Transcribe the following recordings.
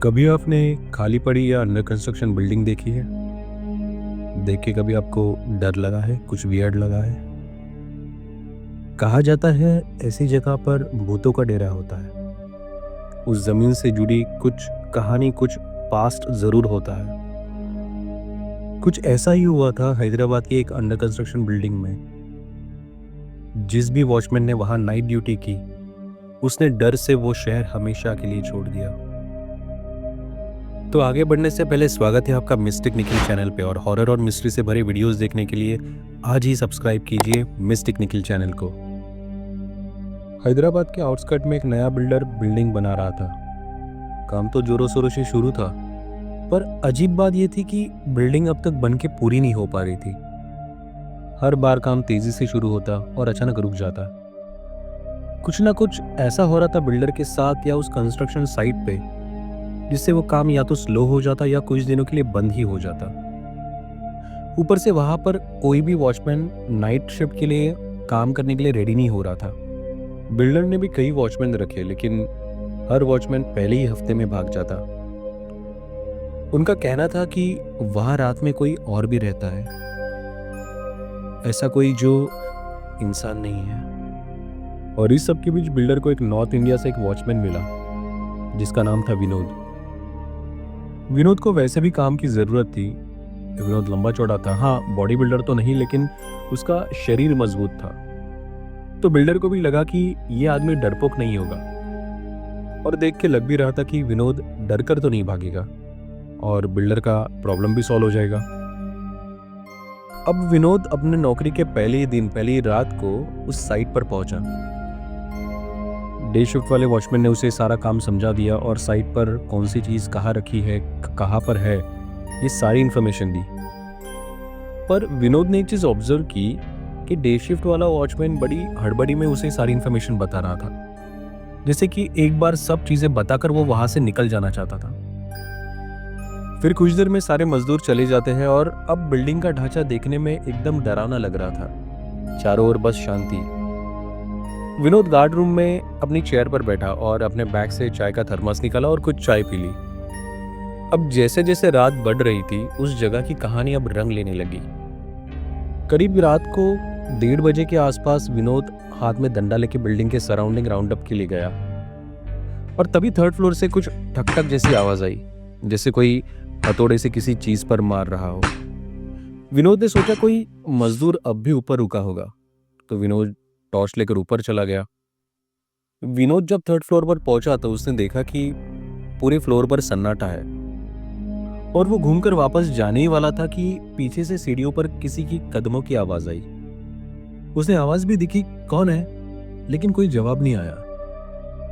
कभी आपने खाली पड़ी या अंडर कंस्ट्रक्शन बिल्डिंग देखी है? देख के कभी आपको डर लगा है, कुछ वियर्ड लगा है? कहा जाता है ऐसी जगह पर भूतों का डेरा होता है। उस जमीन से जुड़ी कुछ कहानी, कुछ पास्ट जरूर होता है। कुछ ऐसा ही हुआ था हैदराबाद की एक अंडर कंस्ट्रक्शन बिल्डिंग में। जिस भी वॉचमैन ने वहां नाइट ड्यूटी की, उसने डर से वो शहर हमेशा के लिए छोड़ दिया। तो आगे बढ़ने से पहले स्वागत है आपका मिस्टिक निखिल चैनल पे, और हॉरर और मिस्ट्री से भरे वीडियोस देखने के लिए आज ही सब्सक्राइब कीजिए मिस्टिक निखिल चैनल को। हैदराबाद के आउटस्कर्ट में एक नया बिल्डर बिल्डिंग बना रहा था। काम तो जोरों शोरों से शुरू था, पर अजीब बात यह थी कि बिल्डिंग अब तक बन के पूरी नहीं हो पा रही थी। हर बार काम तेजी से शुरू होता और अचानक रुक जाता। कुछ ना कुछ ऐसा हो रहा था बिल्डर के साथ या उस कंस्ट्रक्शन साइट पे, जिससे वो काम या तो स्लो हो जाता या कुछ दिनों के लिए बंद ही हो जाता। ऊपर से वहां पर कोई भी वॉचमैन नाइट शिफ्ट के लिए काम करने के लिए रेडी नहीं हो रहा था। बिल्डर ने भी कई वॉचमैन रखे, लेकिन हर वॉचमैन पहले ही हफ्ते में भाग जाता। उनका कहना था कि वहां रात में कोई और भी रहता है, ऐसा कोई जो इंसान नहीं है। और इस सब के बीच बिल्डर को एक नॉर्थ इंडिया से एक वॉचमैन मिला, जिसका नाम था विनोद। विनोद को वैसे भी काम की जरूरत थी। विनोद लंबा चौड़ा था, हाँ बॉडी बिल्डर तो नहीं, लेकिन उसका शरीर मजबूत था। तो बिल्डर को भी लगा कि ये आदमी डरपोक नहीं होगा, और देख के लग भी रहा था कि विनोद डर कर तो नहीं भागेगा और बिल्डर का प्रॉब्लम भी सॉल्व हो जाएगा। अब विनोद अपने नौकरी के पहले ही दिन, पहली रात को उस साइट पर पहुंचा। डे शिफ्ट वाले वॉचमैन ने उसे सारा काम समझा दिया और साइट पर कौन सी चीज कहाँ रखी है, कहाँ पर है, ये सारी इंफॉर्मेशन दी। पर विनोद ने एक चीज ऑब्जर्व की कि डे शिफ्ट वाला वॉचमैन बड़ी हड़बड़ी में उसे सारी इंफॉर्मेशन बता रहा था, जैसे कि एक बार सब चीजें बताकर वो वहां से निकल जाना चाहता था। फिर कुछ देर में सारे मजदूर चले जाते हैं और अब बिल्डिंग का ढांचा देखने में एकदम डरावना लग रहा था। चारों ओर बस शांति। विनोद गार्ड रूम में अपनी चेयर पर बैठा और अपने बैग से चाय का थर्मस निकाला और कुछ चाय पी ली। अब जैसे जैसे रात बढ़ रही थी, उस जगह की कहानी अब रंग लेने लगी। करीब रात को 1:30 बजे के आसपास विनोद हाथ में डंडा लेके बिल्डिंग के सराउंडिंग राउंड अप के लिए गया, और तभी थर्ड फ्लोर से कुछ ठक ठक जैसी आवाज आई, जैसे कोई हथौड़े से किसी चीज पर मार रहा हो। विनोद ने सोचा कोई मजदूर अब भी ऊपर रुका होगा, तो विनोद टॉर्च लेकर ऊपर चला गया। विनोद जब थर्ड फ्लोर पर पहुंचा तो उसने देखा कि पूरे फ्लोर पर सन्नाटा है, और वो घूमकर वापस जाने ही वाला था कि पीछे से सीढ़ियों पर किसी की कदमों की आवाज आई। उसने आवाज भी दिखी कौन है, लेकिन कोई जवाब नहीं आया,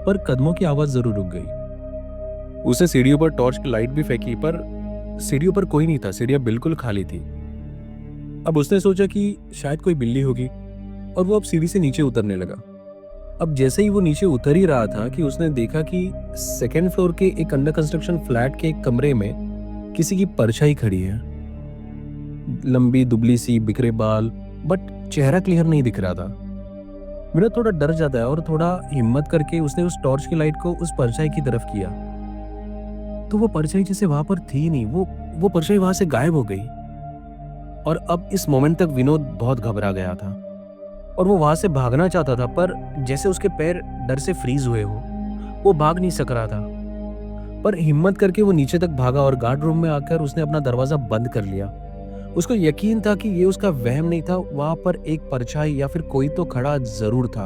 पर कदमों की आवाज जरूर रुक गई। उसने सीढ़ियों पर टॉर्च की लाइट भी फेंकी, पर सीढ़ियों पर कोई नहीं था, सीढ़ियां बिल्कुल खाली थी। अब उसने सोचा कि शायद कोई बिल्ली होगी, और वो अब सीढ़ी से नीचे उतरने लगा। अब जैसे ही वो नीचे उतर ही रहा था कि उसने देखा कि सेकेंड फ्लोर के एक अंडर कंस्ट्रक्शन फ्लैट के एक कमरे में किसी की परछाई खड़ी है। लंबी दुबली सी, बिखरे बाल, बट चेहरा क्लियर नहीं दिख रहा था। मेरा थोड़ा डर जाता है, और थोड़ा हिम्मत करके उसने उस टॉर्च की लाइट को उस परछाई की तरफ किया, तो वो परछाई जैसे वहां पर थी नहीं, वो परछाई वहां से गायब हो गई। और अब इस मोमेंट तक विनोद बहुत घबरा गया था, और वो वहां से भागना चाहता था, पर जैसे उसके पैर डर से फ्रीज हुए हो, वो भाग नहीं सक रहा था। पर हिम्मत करके वो नीचे तक भागा और गार्ड रूम में आकर उसने अपना दरवाजा बंद कर लिया। उसको यकीन था कि ये उसका वहम नहीं था, वहां पर एक परछाई या फिर कोई तो खड़ा जरूर था।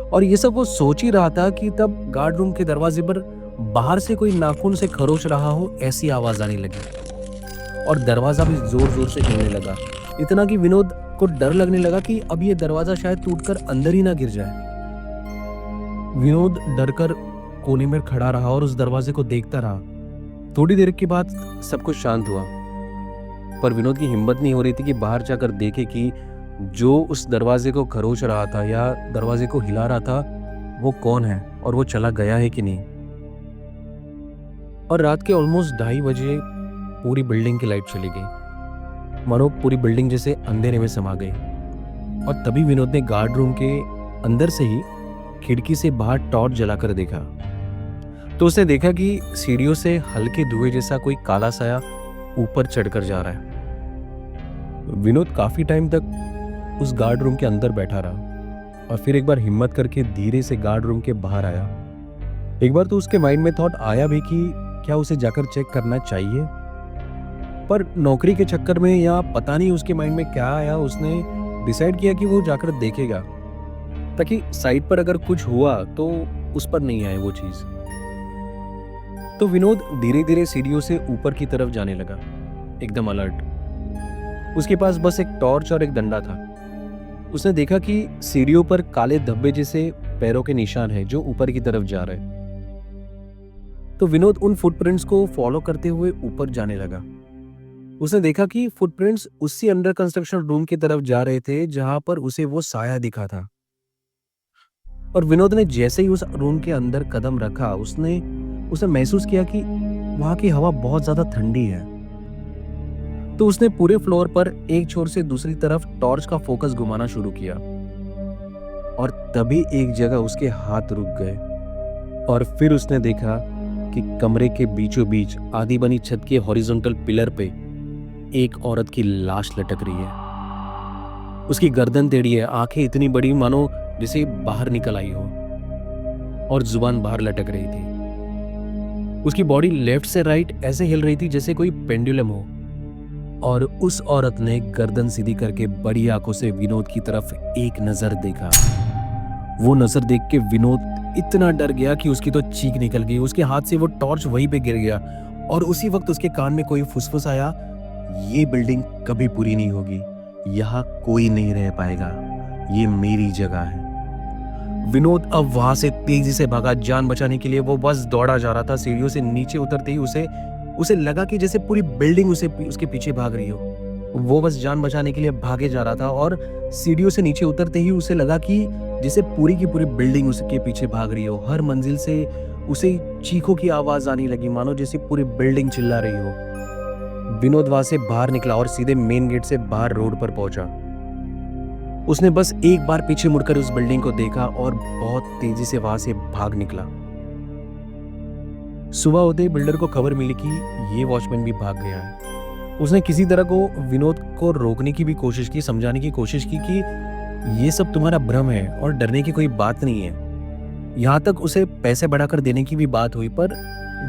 और ये सब वो सोच ही रहा था कि तब गार्ड रूम के दरवाजे पर बाहर से कोई नाखून से खरोच रहा हो ऐसी आवाज आने लगी, और दरवाजा भी जोर जोर से हिलने लगा, इतना कि विनोद को डर लगने लगा कि अब ये दरवाजा शायद टूटकर अंदर ही ना गिर जाए। विनोद डरकर कोने में खड़ा रहा और उस दरवाजे को देखता रहा। थोड़ी देर के बाद सब कुछ शांत हुआ, पर विनोद की हिम्मत नहीं हो रही थी कि बाहर जाकर देखे कि जो उस दरवाजे को खरोच रहा था या दरवाजे को हिला रहा था वो कौन है, और वो चला गया है कि नहीं। और रात के ऑलमोस्ट 2:30 बजे पूरी बिल्डिंग की लाइट चली गई, मानो पूरी बिल्डिंग जैसे अंधेरे में समा गई। और तभी विनोद ने गार्ड रूम के अंदर से ही खिड़की से बाहर टॉर्च जलाकर देखा। तो उसने देखा कि सीढ़ियों से हल्के धुएं जैसा कोई काला साया ऊपर चढ़कर जा रहा है। विनोद काफी टाइम तक उस गार्ड रूम के अंदर बैठा रहा और फिर एक बार हिम्मत करके धीरे से गार्ड रूम के बाहर आया। एक बार तो उसके माइंड में थॉट आया भी कि क्या उसे जाकर चेक करना चाहिए, पर नौकरी के चक्कर में या पता नहीं उसके माइंड में क्या आया, उसने डिसाइड किया कि वो जाकर देखेगा ताकि साइड पर अगर कुछ हुआ तो उस पर नहीं आए वो चीज। तो विनोद धीरे धीरे सीढ़ियों से ऊपर की तरफ जाने लगा, एकदम अलर्ट। उसके पास बस एक टॉर्च और एक डंडा था। उसने देखा कि सीढ़ियों पर काले धब्बे जैसे पैरों के निशान हैं जो ऊपर की तरफ जा रहे। तो विनोद उन फुटप्रिंट्स को फॉलो करते हुए ऊपर जाने लगा। उसने देखा कि फुटप्रिंट्स उसी अंडर कंस्ट्रक्शन रूम की तरफ जा रहे थे जहां पर उसे वो साया दिखा था। और विनोद ने जैसे ही उस रूम के अंदर कदम रखा, उसने महसूस किया कि वहां की हवा बहुत ज्यादा ठंडी है। तो उसने पूरे फ्लोर पर एक छोर से दूसरी तरफ टॉर्च का फोकस घुमाना शुरू किया और तभी एक जगह उसके हाथ रुक गए और फिर उसने देखा कि कमरे के बीचों बीच आधी बनी छत के हॉरिजॉन्टल पिलर पे एक औरत की लाश लटक रही है। उसकी गर्दन टेढ़ी है, आंखें इतनी बड़ी मानो जैसे बाहर निकल आई हो और जुबान बाहर लटक रही थी। उसकी बॉडी लेफ्ट से राइट ऐसे हिल रही थी जैसे कोई पेंडुलम हो। और उस औरत ने गर्दन सीधी करके बड़ी आंखों से विनोद की तरफ एक नजर देखा। वो नजर देख के विनोद इतना डर गया कि उसकी तो चीख निकल गई। उसके हाथ से वो टॉर्च वहीं पे गिर गया और उसी वक्त उसके कान में कोई फुसफुस आया, ये बिल्डिंग कभी पूरी नहीं होगी, यहाँ कोई नहीं रह पाएगा, ये मेरी जगह है। विनोद अब वहां से तेजी से भागा जान बचाने के लिए। वो बस दौड़ा जा रहा था। सीढ़ियों से नीचे उतरते ही उसे लगा कि जैसे पूरी बिल्डिंग उसके पीछे भाग रही हो। वो बस जान बचाने के लिए भागे जा रहा था और सीढ़ियों से नीचे उतरते ही उसे लगा कि जैसे पूरी की पूरी बिल्डिंग उसके पीछे भाग रही हो। हर मंजिल से उसे चीखों की आवाज आने लगी, मानो जैसे पूरी बिल्डिंग चिल्ला रही हो। विनोद वहां से बाहर निकला और सीधे मेन गेट से बाहर रोड पर पहुंचा। उसने बस एक बार पीछे मुड़कर उस बिल्डिंग को देखा और बहुत तेजी से वहां से भाग निकला। सुबह होते ही बिल्डर को खबर मिली कि ये वॉचमैन भी भाग गया है। उसने किसी तरह को विनोद को रोकने की भी कोशिश की, समझाने की कोशिश की कि ये सब तुम्हारा भ्रम है और डरने की कोई बात नहीं है। यहाँ तक उसे पैसे बढ़ाकर देने की भी बात हुई, पर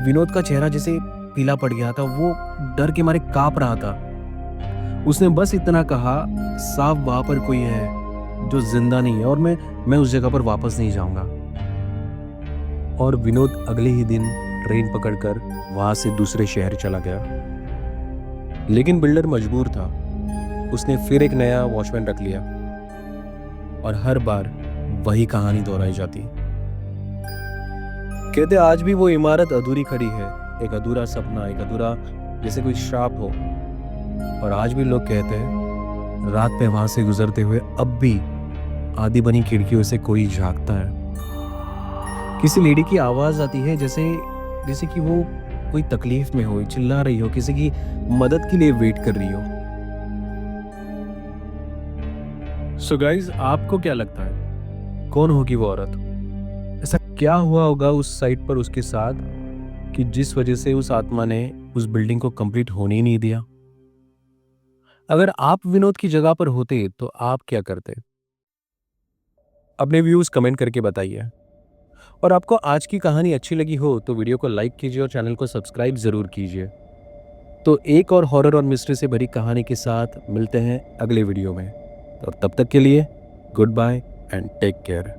विनोद का चेहरा जैसे पीला पड़ गया था। वो डर के मारे कांप रहा था। उसने बस इतना कहा, साफ वहां पर कोई है जो जिंदा नहीं है और मैं उस जगह पर वापस नहीं जाऊंगा। और विनोद अगले ही दिन ट्रेन पकड़कर वहां से दूसरे शहर चला गया। लेकिन बिल्डर मजबूर था। उसने फिर एक नया वॉचमैन रख लिया और हर बार वही कहानी दोहराई जाती। कहते आज भी वो इमारत अधूरी खड़ी है, एक अधूरा सपना, एक अधूरा जैसे कोई श्राप हो। और आज भी लोग कहते हैं रात पे वहां से गुजरते हुए अब भी आधी बनी खिड़कियों से कोई झांकता है। किसी लेडी की आवाज आती है जैसे कि वो कोई तकलीफ में हो, चिल्ला रही हो, किसी की मदद के लिए वेट कर रही हो। सो गाइज, आपको क्या लगता है कौन होगी वो औरत? ऐसा क्या हुआ होगा उस साइट पर उसके साथ कि जिस वजह से उस आत्मा ने उस बिल्डिंग को कंप्लीट होने ही नहीं दिया? अगर आप विनोद की जगह पर होते तो आप क्या करते? अपने व्यूज कमेंट करके बताइए। और आपको आज की कहानी अच्छी लगी हो तो वीडियो को लाइक कीजिए और चैनल को सब्सक्राइब जरूर कीजिए। तो एक और हॉरर और मिस्ट्री से भरी कहानी के साथ मिलते हैं अगले वीडियो में। तो तब तक के लिए goodbye and take care.